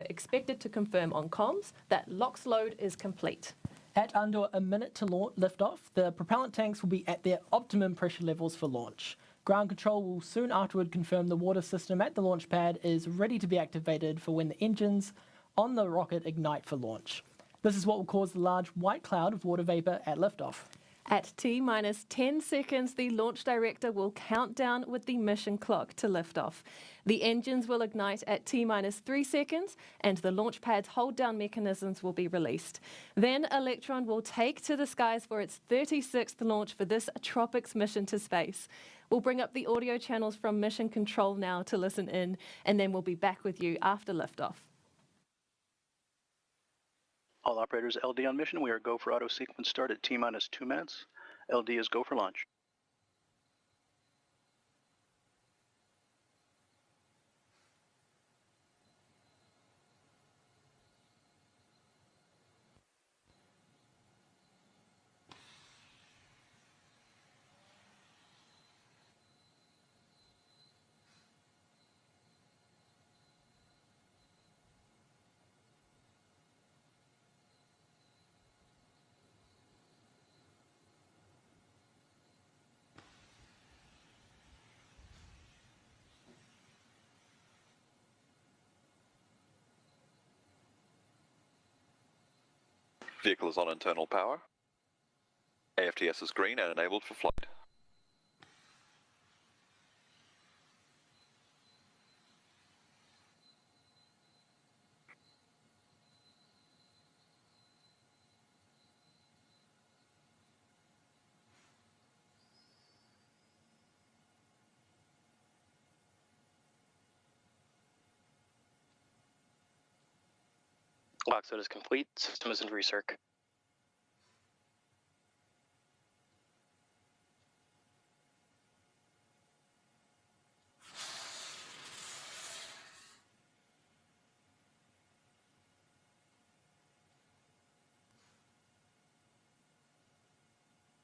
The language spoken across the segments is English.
expected to confirm on comms that LOX load is complete. At under a minute to liftoff, the propellant tanks will be at their optimum pressure levels for launch. Ground control will soon afterward confirm the water system at the launch pad is ready to be activated for when the engines on the rocket ignite for launch. This is what will cause the large white cloud of water vapor at liftoff. At T-minus 10 seconds, the launch director will count down with the mission clock to liftoff. The engines will ignite at T-minus 3 seconds, and the launch pad's hold-down mechanisms will be released. Then Electron will take to the skies for its 36th launch for this Tropics mission to space. We'll bring up the audio channels from Mission Control now to listen in, and then we'll be back with you after liftoff. All operators LD on mission. We are go for auto sequence start at T-minus 2 minutes. LD is go for launch. Vehicle is on internal power. AFTS is green and enabled for flight. Lock load is complete. System is in recirc.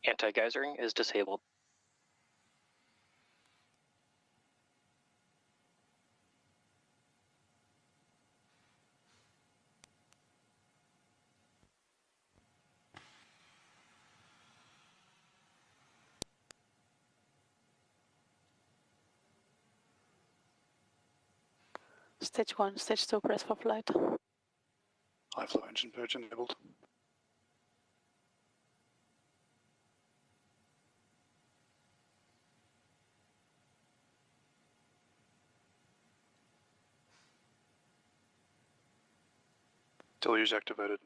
Anti-geysering is disabled. Stage 1, Stage 2, press for flight. High flow engine purge enabled. Deluge activated.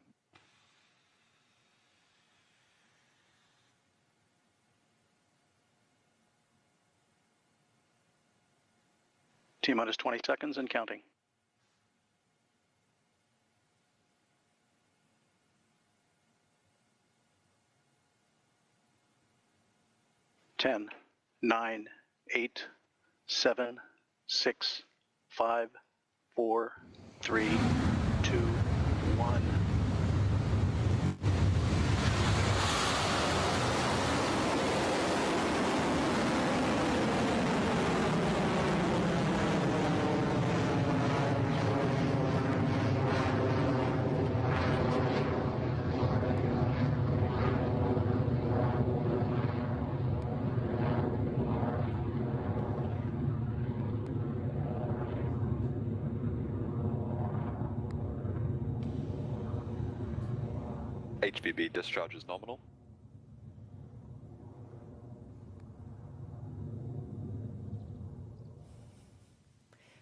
T-minus 20 seconds and counting. 10, 9, 8, 7, 6, 5, 4, 3, 2, 1. HVB discharge is nominal.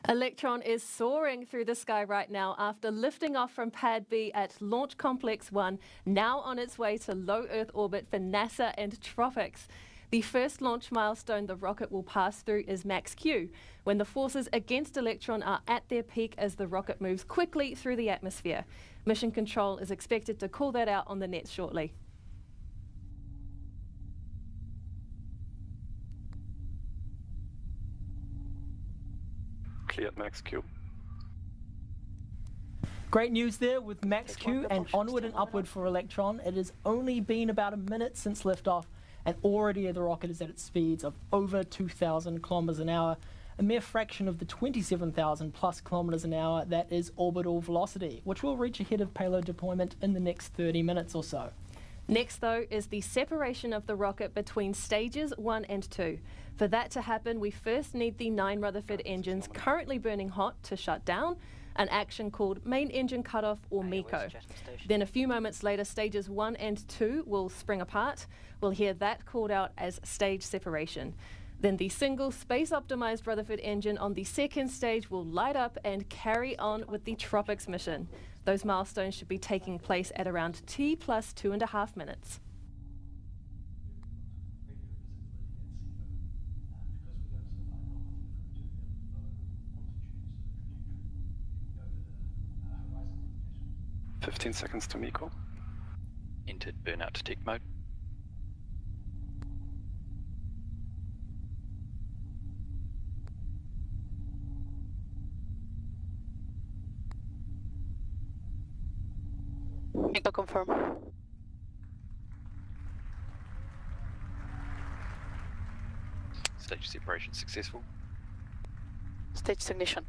Electron is soaring through the sky right now after lifting off from Pad B at Launch Complex 1, now on its way to low Earth orbit for NASA and Tropics. The first launch milestone the rocket will pass through is Max Q, when the forces against Electron are at their peak as the rocket moves quickly through the atmosphere. Mission Control is expected to call that out on the net shortly. Clear at Max Q. Great news there with Max Q and onward and upward for Electron. It has only been about a minute since liftoff, and already the rocket is at its speeds of over 2,000 kilometers an hour. a mere fraction of the 27,000 plus kilometres an hour that is orbital velocity, which will reach ahead of payload deployment in the next 30 minutes or so. Next, though, is the separation of the rocket between stages 1 and 2. For that to happen, we first need the 9 Rutherford engines currently burning hot to shut down, an action called main engine cutoff or MECO. Then a few moments later, stages 1 and 2 will spring apart. We'll hear that called out as stage separation. Then the single space-optimized Rutherford engine on the second stage will light up and carry on with the Tropics mission. Those milestones should be taking place at around T plus 2.5 minutes. "15 seconds to MECO. Entered burnout detect mode. MECO confirm. Stage separation successful. Stage ignition.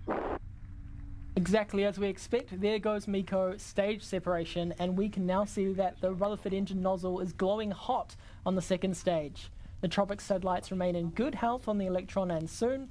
Exactly as we expect, there goes MECO, stage separation, and we can now see that the Rutherford engine nozzle is glowing hot on the second stage. The Tropics satellites remain in good health on the Electron, and soon